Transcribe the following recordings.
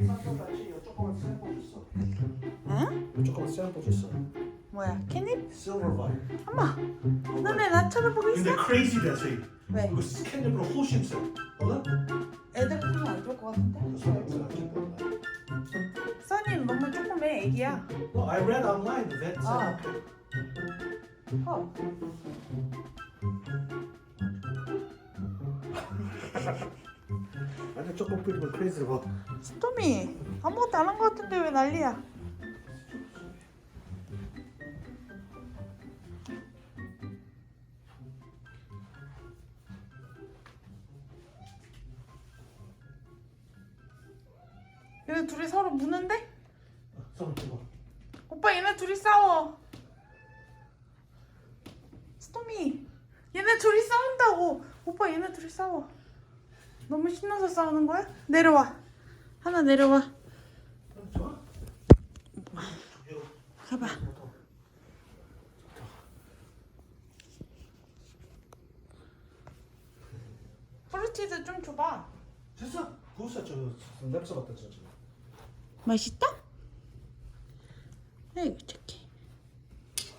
쌈밥같이 조그만 샘플 줬어. 응? 조그만 샘플 줬어. 뭐야? 캐닙? 실버 바이. 엄마, 너네 나 쳐다보고 있어? 근데 크레이지다지. 왜? 이거 스캔으로 훨씬 세. 몰라? 애들 보면 안 좋을 것 같은데? 써니 너무 조그매 애기야. No, I read online that 아. 어. 아니 조금 뿌리면 크레이지를 봐. 스토미 아무것도 안 한 것 같은데 왜 난리야? 얘네 둘이 서로 무는데? 손 찍어. 오빠 얘네 둘이 싸워. 스토미 얘네 둘이 싸운다고. 오빠 얘네 둘이 싸워. 너무 신나서 싸우는 거야? 내려와. 하나 내려와. 좋아? 가봐. 프루티도 좀 줘봐. 됐어. 구웠어. 저 냄새 맡다 저. 맛있다? 아이고 착해.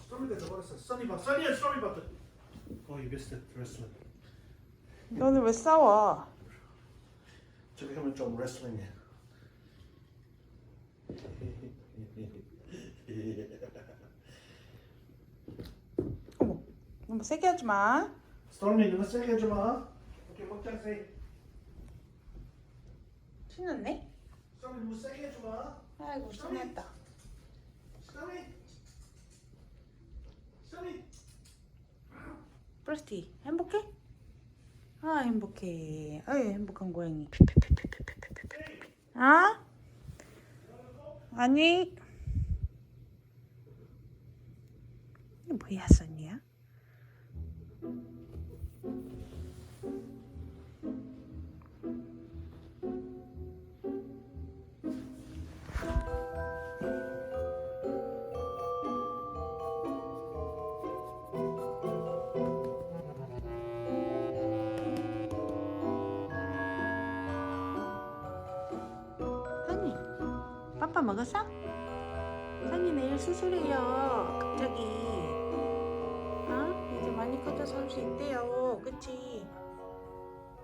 스토리가 저버렸어. 써니 봐. 써니야 스토리 봐. Oh, you missed it. Wrestling. 너는 왜 싸워? 저기 하면 좀 레슬링해. 어머 너무 세게 하지 마. 스토리 너무 세게 하지 마. 오케이 먹자 세. 신났네? 스토리 너무 세게 하지 마. 아이고 신났다. 스토리. 프루티 행복해? 아 행복해. 아유 행복한 고양이. 아? 아니 이게 뭐야 써니야? 써니 빠빠 먹었어? 써니 내일 수술해요 갑자기. 어? 이제 많이 커져서 할 수 있대요. 그치?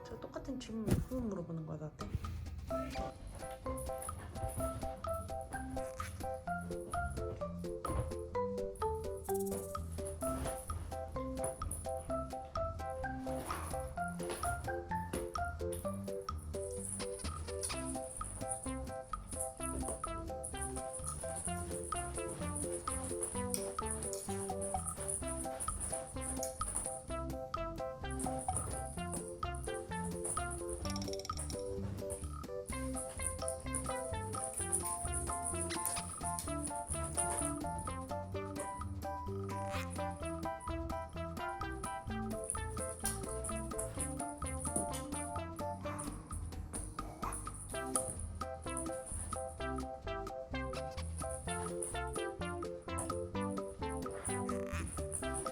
저 똑같은 질문 몇 번 물어보는 거야 나한테.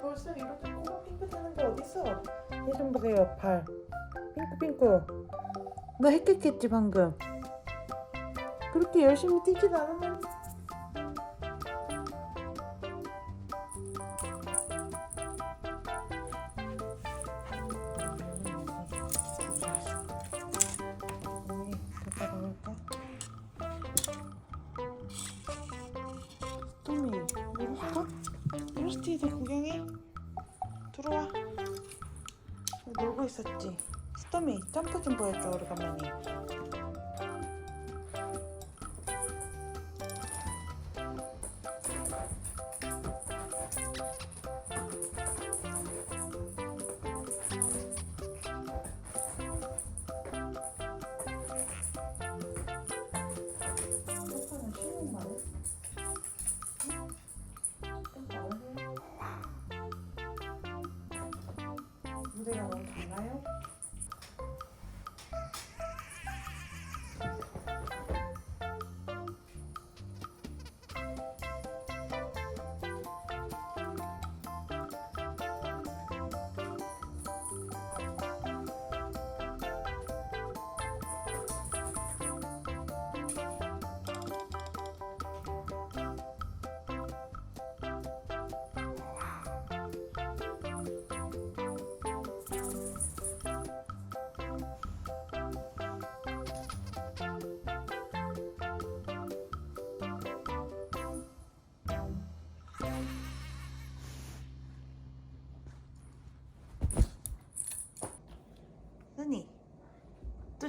벌써 이렇게 핑크핑크하는 게 어딨어? 얘 좀 보세요 발 핑크핑크. 너 헷갈겠지 방금. 그렇게 열심히 뛰지도 않으면. 스토미 이리 와. 유니스티에서 구경해. 들어와. 놀고 있었지. 스토미 점프 좀 보여줘 오래간만에. 오빠는 쉬는 말해? 무대가 너무 달라요?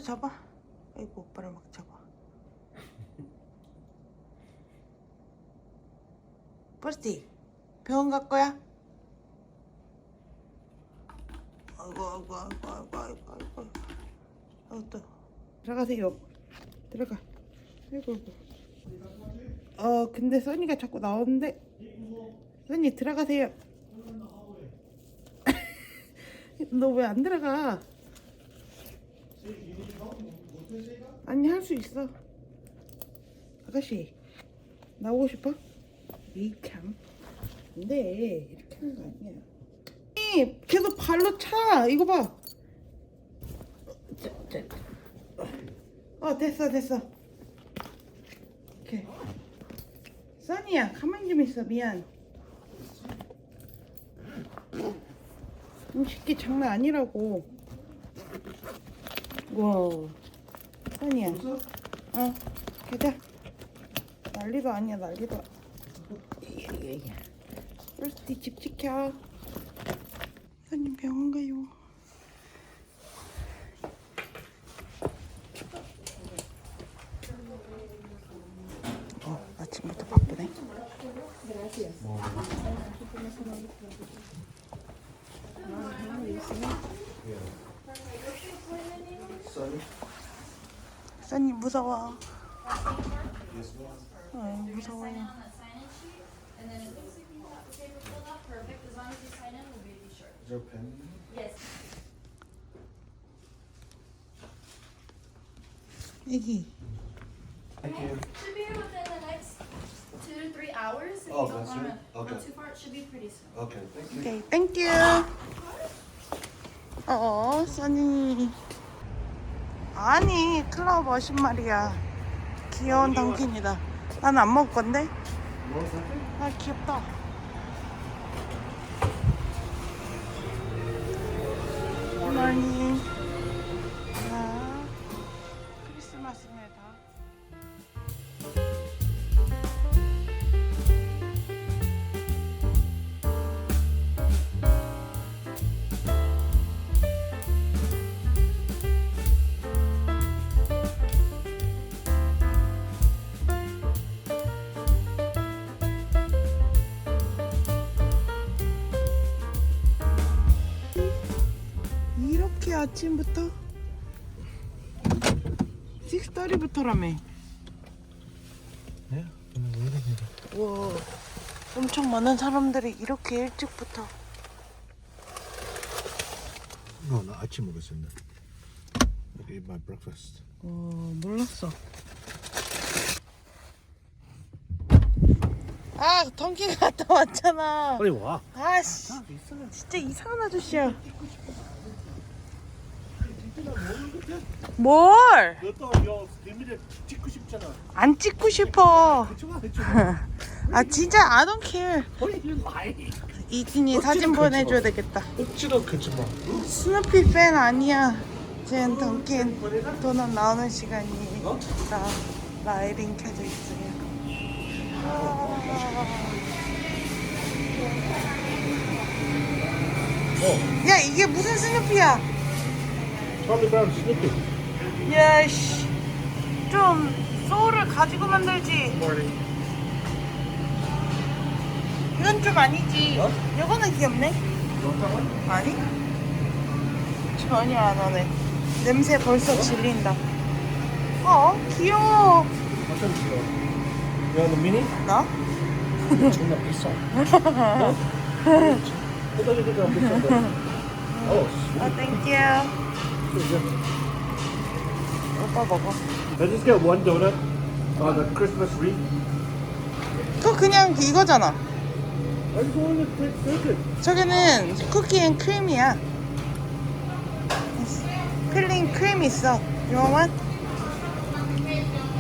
오빠를 잡아. 아이고 오빠를 막 잡아. 버스티 병원 갈 거야? 아이고 아이고 아이고 아이고 아이고 아이고. 아이고 또 들어가세요. 들어가. 아이고 아이고. 근데 써니가 자꾸 나오는데. 써니 들어가세요. 너 왜 안 들어가? 아니 할 수 있어. 아가씨 나오고 싶어? 이참 근데 이렇게 하는 거 아니야. 계속 발로 차. 이거 봐. 됐어 됐어. 오케이. 써니야 가만히 좀 있어. 미안. 쉽게 장난 아니라고. 와 써니야. 가자. 난리도 아니야 난리도. 버스티 집 지켜. 써니 병원 가요. 아침부터 바쁘네. 써니 무서워. 무서워요. And then it looks like you have the paper filled out perfect. As long as you sign in, we'll be sure. Is there a pen? Yes. 애기. Thank you. Should be here within the next 2 to 3 hours. If Oh, you don't that's want it? to Okay. go too far, it should be pretty soon. Okay, thank you. 오케이, 땡큐. 써니. 아니, 클라우 머신말이야. 귀여운 던킨이다. 난 안 먹을 건데. 뭐 사태? 아, 귀엽다. 굿모닝. 크리스마스입니다. 이렇게 아침부터 6:30부터라며. 네? 오늘 왜 이러냐? 와, 엄청 많은 사람들이 이렇게 일찍부터. 나 아침 먹었었나? I ate my breakfast. 몰랐어. 아, 던킨 갔다 왔잖아. 빨리 와. 아씨, 진짜 이상한 아저씨야. 뭘? 너또 리미를 찍고 싶잖아. 안 찍고 싶어. 그쪽아, 그쪽아. 아 진짜 I don't care. 아이. 이진이 사진 보내줘야 되겠다. 억지로 그치 마. 스누피 팬 아니야. 쟤는 던킨 도넛 나오는 시간이 라이딩 켜져 있어요. 야 이게 무슨 스누피야? 찰리 브라운 스누피. 야씨 좀 소울을 가지고 만들지. 이건 좀 아니지. 이거는 귀엽네. 아니? 전혀 안 오네. 냄새 벌써 질린다. 귀여워. 어떤 거? 야, 너 미니? 나? 존나 비싸. 호떡이니까 비싼데. 땡큐. 오빠 먹어. I just get one donut. The Christmas wreath. 그거 그냥 이거잖아. I just wanted to take it. 저기는 쿠키 앤 크림이야. 필링 크림 있어. You want one?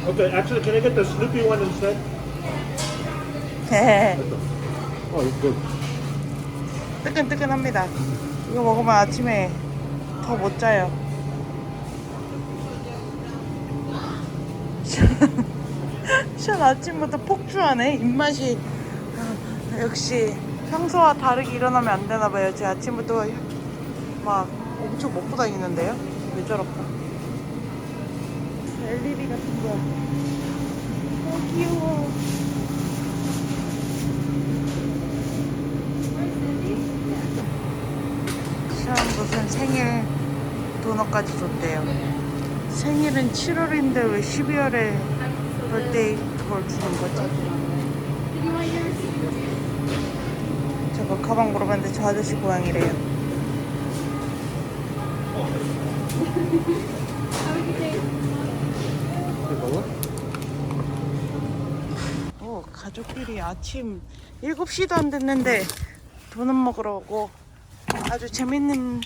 Okay, actually, can I get the Snoopy one instead? Oh, it's good. 뜨끈뜨끈합니다. 이거 먹으면 아침에 더 못 자요. 션 아침부터 폭주하네. 입맛이 역시 평소와 다르게 일어나면 안 되나 봐요. 제 아침부터 막 엄청 먹고 다니는데요. 왜 저럴까? LED 같은 거야. 귀여워. 시험 무슨 생일 도넛까지 줬대요. 생일은 7월인데 왜 12월에 birthday 그걸 주는 거지? 저거 가방 물어봤는데 저 아저씨 고양이래요. 오, 가족끼리 아침 7시도 안 됐는데 도넛 먹으러 오고 아주 재밌는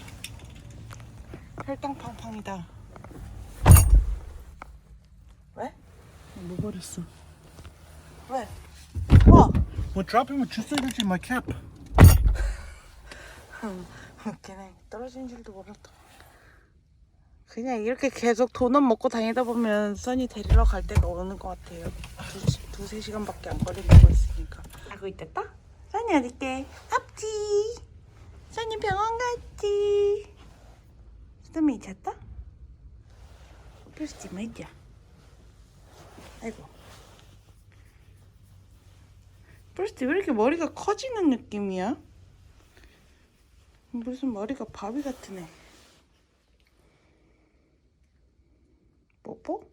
혈당팡팡이다. 왜? 뭐 버렸어? 왜? 와! What dropping with just in my cap? 웃기네. 떨어진 줄도 몰랐다. 그냥 이렇게 계속 도넛 먹고 다니다 보면 써니 데리러 갈 때가 오는 것 같아요. 두세 시간밖에 안 걸린다고 했으니까. 자고 있댔다? 써니 어딨게? 앞지. 써니 병원 갔지. 써니 잤다? 그렇지 말자. 아이고. 브루스티 왜 이렇게 머리가 커지는 느낌이야? 무슨 머리가 바비 같으네. 뽀뽀?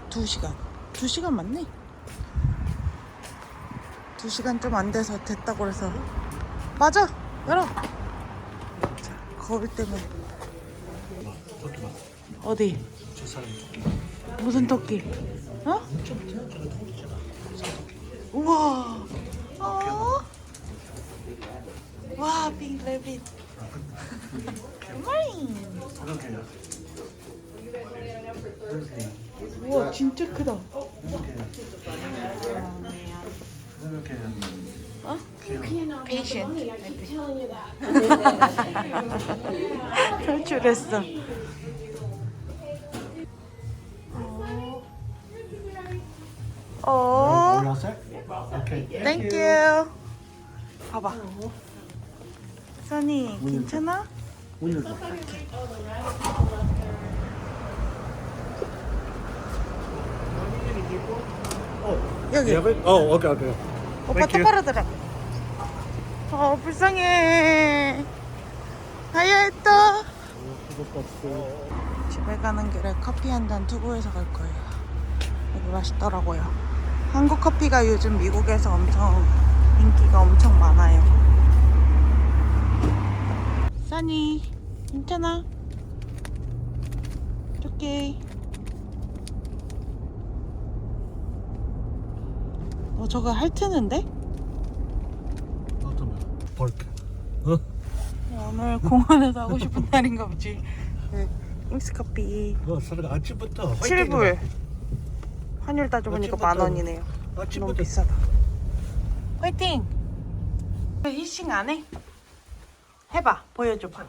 2시간. 2시간 맞네? 2시간 좀 안 돼서 됐다고 그래서. 맞아! 열어! 자, 거울 때문에. 어디? 저 사람 무슨 토끼? 어? 우와! 와, 핑크 레빗. 굿모닝! 우와, 진짜 크다. 어? 페이션트. 탈출했어. 어. Okay. 땡큐. 봐봐. 써니, 괜찮아? 문 열고. 여기. Oh, okay, okay. 오빠 Thank you. 똑바로 들어. 불쌍해. 하야했다. 집에 가는 길에 커피 한 잔 투고해서 갈 거예요. 여기 맛있더라고요. 한국 커피가 요즘 미국에서 엄청 인기가 엄청 많아요. 써니, 괜찮아? 오케이. 저거 핥트는데? 벌크. 오늘 공원에서 하고 싶은 날인가 보지. 네, 잉스커피 사람 아침부터 7불. 환율 따져보니까 아침부터- 10,000원이네요. 너무 아침부터 비싸다. 화이팅! 왜 히싱 안 해? 해봐, 보여줘봐.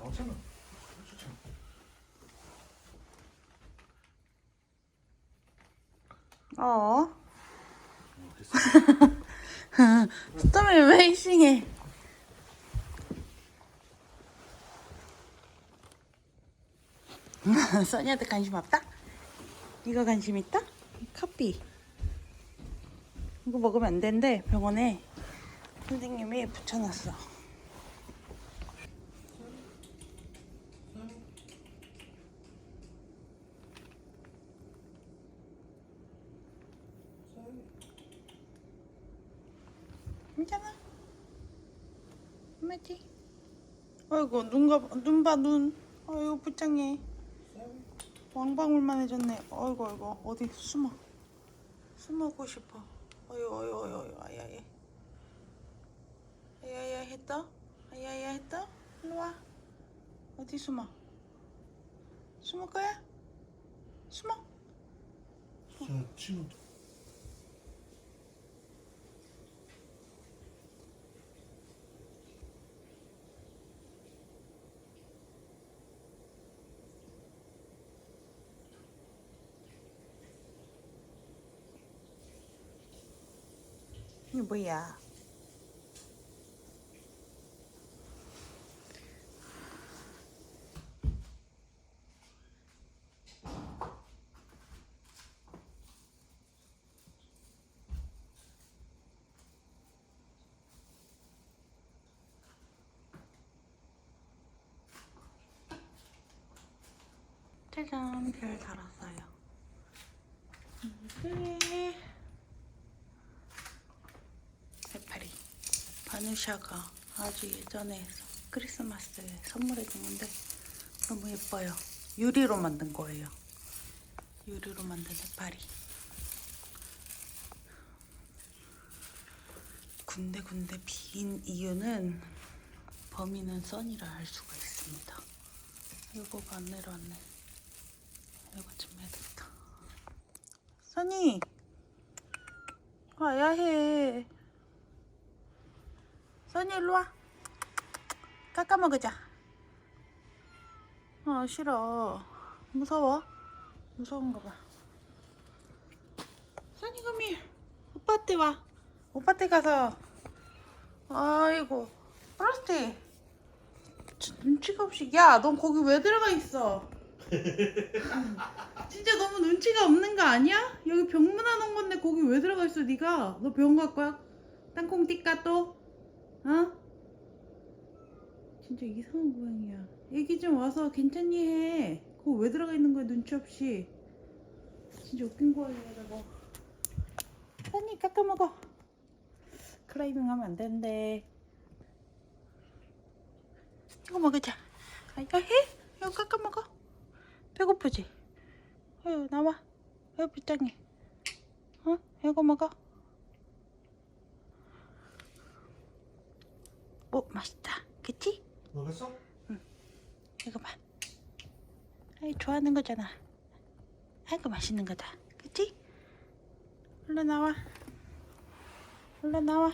스톰이 왜 히싱해? 써니한테 관심 없다? 이거 관심 있다? 커피. 이거 먹으면 안 된대. 병원에 선생님이 붙여놨어. 괜찮아? 맞지? 아이고 눈 봐 눈. 아이고 불쌍해. 왕방울만 해졌네. 아이고 아이고 어디 숨어고 싶어. 어유 아야야. 아야야 했다? 아야야 했다? 일로 와. 어디 숨을 거야? 숨어. 저 친구. 이게 뭐야? 짜잔, 별 달았어요. 이게 해파리. 바누샤가 아주 예전에 크리스마스에 선물해 준 건데 너무 예뻐요. 유리로 만든 거예요. 유리로 만든 해파리. 군데군데 빈 이유는 범인은 써니라 알 수가 있습니다. 이거가 안 내려왔네. 이거 좀 해야 되겠다. 써니! 와야 해. 써니 일로 와. 깎아 먹으자. 싫어. 무서워? 무서운가 봐. 써니 금이 오빠한테 와. 오빠한테 가서. 아이고. 프로스티. 눈치가 없이. 야, 넌 거기 왜 들어가 있어? 진짜 너무 눈치가 없는 거 아니야? 여기 병문안 온 건데 거기 왜 들어가 있어 네가? 너 병원 갈 거야? 땅콩 띠까 또? 어? 진짜 이상한 고양이야. 애기 좀 와서 괜찮니 해. 거기 왜 들어가 있는 거야 눈치 없이. 진짜 웃긴 고양이야 저거. 선이 깎아 먹어. 클라이밍 하면 안 되는데. 이거 먹으자. 이거 해? 이거 깎아 먹어. 배고프지? 아유 나와. 아유 불쌍해. 이거 먹어. 오 맛있다. 그치? 먹었어? 이거 봐. 아이 좋아하는 거잖아. 아이고 맛있는 거다. 그치? 얼른 나와. 얼른 나와.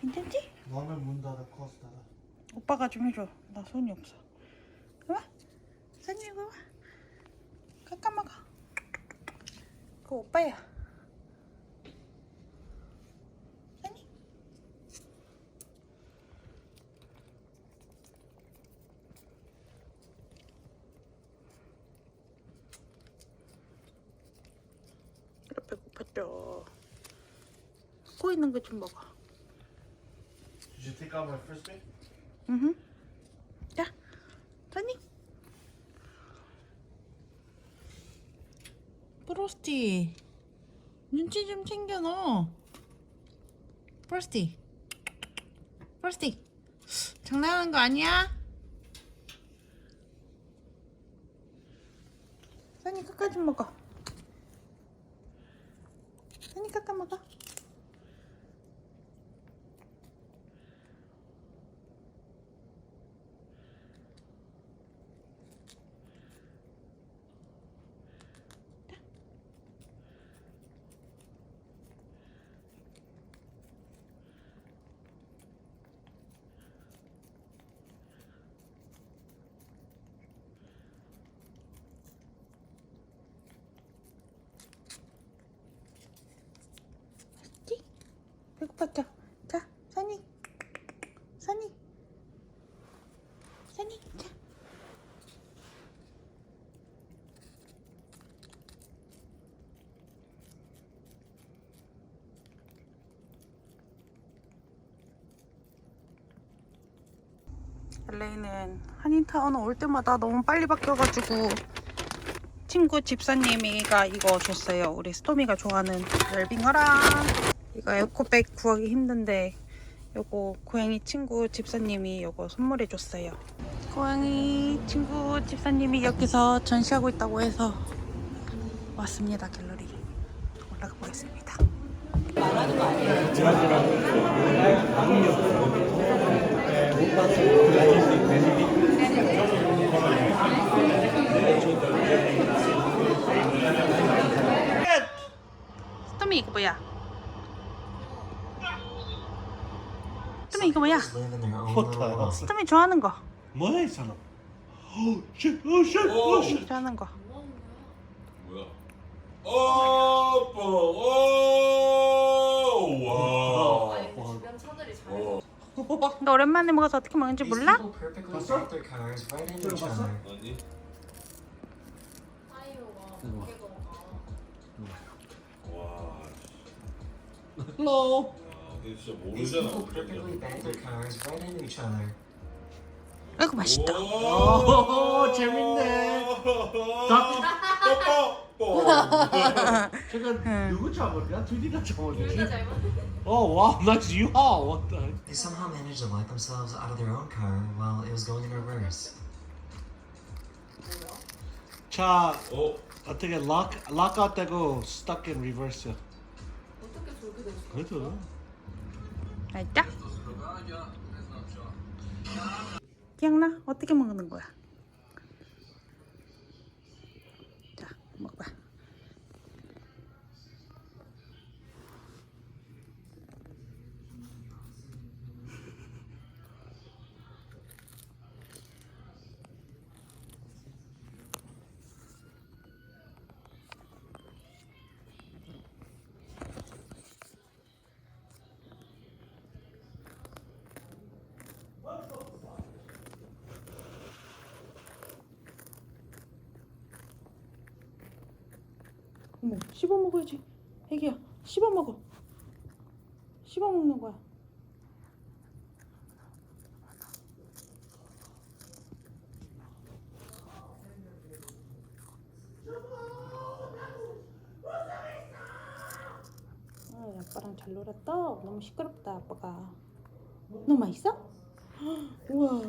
괜찮지? 너는 문 닫아, 커서 닫아. 오빠가 좀 해줘. 나 손이 없어. 이거 봐. 선이 이거 봐. 깎아 먹어. 그거 오빠야. 선이. 배고팠죠. 코 있는 거 좀 먹어. Did you take out my frisbee? 응. 자, 선이. 프로스티. 눈치 좀 챙겨 너. 프로스티. 프로스티. 장난하는 거 아니야? 선이 끝까지 먹어. 선이 깎아 먹어. 배고팠죠? 자, 선이. 선이. 선이, 자. LA는 한인타운 올 때마다 너무 빨리 바뀌어가지고 친구 집사님이가 이거 줬어요. 우리 스토미가 좋아하는 웰빙어랑. 이거 에코백 구하기 힘든데 요거 고양이 친구 집사님이 요거 선물해 줬어요. 고양이 친구 집사님이 여기서 전시하고 있다고 해서 왔습니다. 갤러리 올라가 보겠습니다. 스토미 이거 뭐야? 스토미 이거 뭐야? 포터요. 스토미 좋아하는 거. 뭐야 이 사람? 오, 쉣, 오, 쉣, 오, 쉣. 좋아하는 거. 뭐야? 오, 오, 와. 아니 그 주변 차들이 잘해서 너 오랜만에 먹어서 어떻게 먹는지 몰라? 봤어? 들어봤어? 아니. 타이오가 무게가 와. Hello. 야, 근데 진짜 These people 모르잖아. perfectly bend their cars right into each other. 아이고 맛있다. 오, 재밌네. 뽀뽀. 제가 누구 잡았냐? 둘이가 잡았네. 둘다 잘못. Oh wow, that's you. Oh, what the? They somehow managed to lock themselves out of their own car while it was going in reverse. 자, 어. 어떻게 lockout 되고 stuck in reverse. 어떻게 저렇게 됐어? 그래도 맛있다? 기억나? 어떻게 먹는 거야? 자, 먹어봐. 어머, 씹어 먹어야지. 애기야, 씹어 먹어. 씹어 먹는 거야. 아빠랑 잘 놀았다. 너무 시끄럽다, 아빠가. 너무 맛있어? 우와,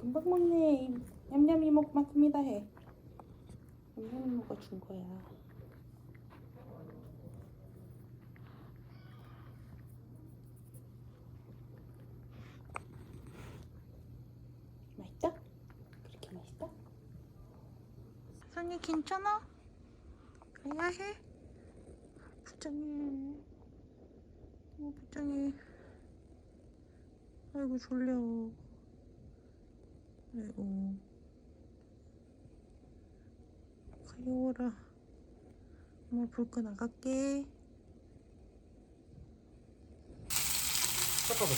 금방 먹네. 냠냠 이모 고맙습니다 해. 냠냠 이모가 준 거야. 맛있다? 그렇게 맛있다? 선이 괜찮아? 가야 해? 부장해. 부장해. 아이고 졸려. 아이고. 가려워라. 엄마 불 끄 나갈게. 잠깐만.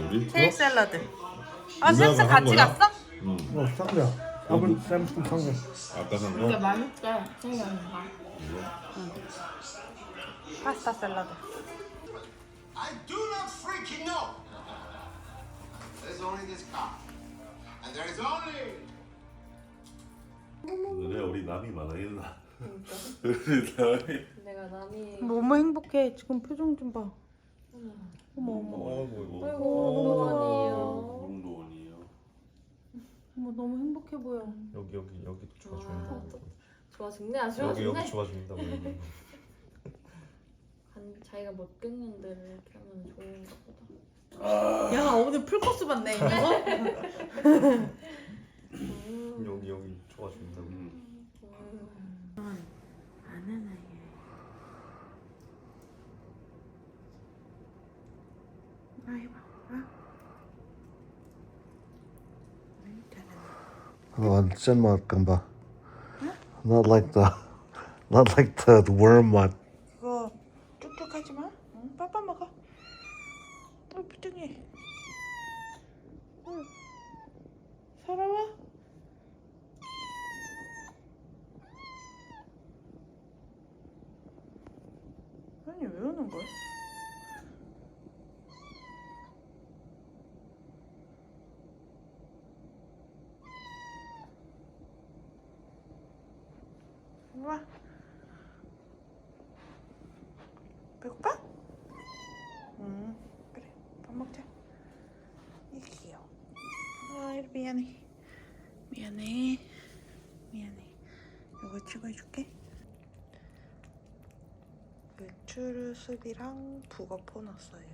우리? 케이크 샐러드. 누나가 샘스 한 같이 거야? 갔어? 응. 쌍거야. 밥은 쌈좀 쌍거. 아까 산 거? 맛있대. 생각나. 파스타 샐러드. I do not freaking know. There's only this car. And there is only... 너네 우리 남이 많아있나? 우리 남이. 내가 남이. 너무 행복해. 지금 표정 좀 봐. 어머 어머. 아이고 아이고 아니에요. 운동원이에요. 어머 너무 행복해 보여. 여기도 좋아 준다고. 좋아 죽네 아주. 여기 좋아 준다고. 자기가 못 겪는 데를 이렇게 하면 좋은가 보다. 야 오늘 풀코스 받네 이거. 여기 좋아 준다고. 아는 아이야. 아 해봐. Oh, Denmark gamba. Not like the worm one. 그거 쭉쭉 하지 마. 응, 빠빠 먹어. 부정해. 응. 살아와. 아니 왜 오는 거야? 와. 배고파? 응. 그래. 밥 먹자. 이게 귀여워. 아, 미안해. 미안해. 이거 찍어줄게. 외출숲이랑 북어 포 넣었어요.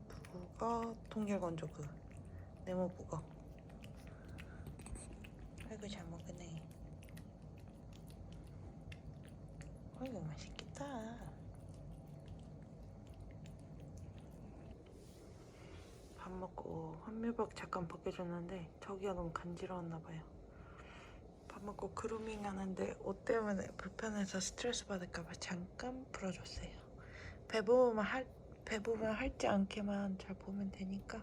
북어 통일건조 그 네모 북어. 아이고 잘 먹으네. 아이고 맛있겠다. 밥 먹고 환멸박 잠깐 벗겨줬는데 저기가 너무 간지러웠나봐요. 밥 먹고 그루밍 하는데 옷 때문에 불편해서 스트레스 받을까봐 잠깐 풀어줬어요. 배부으면 핥지 않게만 잘 보면 되니까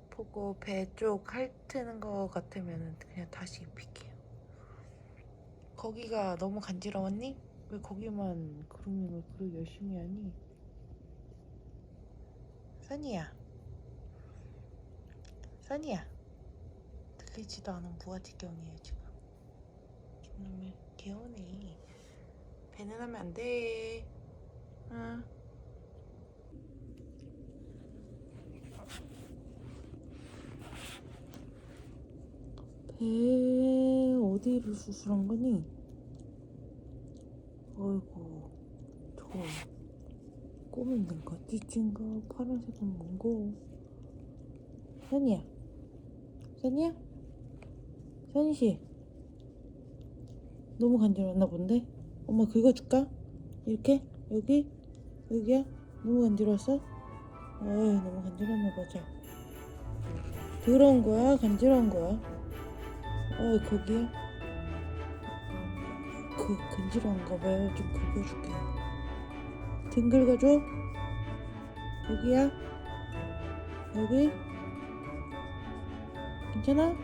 보고 배 쪽 핥는 거 같으면 그냥 다시 입힐게요. 거기가 너무 간지러웠니? 왜 거기만 그루밍을 그렇게 열심히 하니? 써니야. 써니야. 들리지도 않은 무아지경이에요 지금. 이놈의 귀여우네. 배는 하면 안 돼. 응. 배 어디를 수술한 거니? 어이구, 저거 꼬맨는가 찌찐가 파란색은 뭔고? 선이야, 선이야, 선이씨, 너무 간지러웠나 본데? 엄마 긁어줄까? 이렇게? 여기야? 너무 간지러웠어? 어이, 너무 간지러웠나 보자. 더러운 거야? 간지러운 거야? 거기야? 간지러운가 봐요. 좀 긁어줄게. 등 긁어줘? 여기야? 여기? 괜찮아?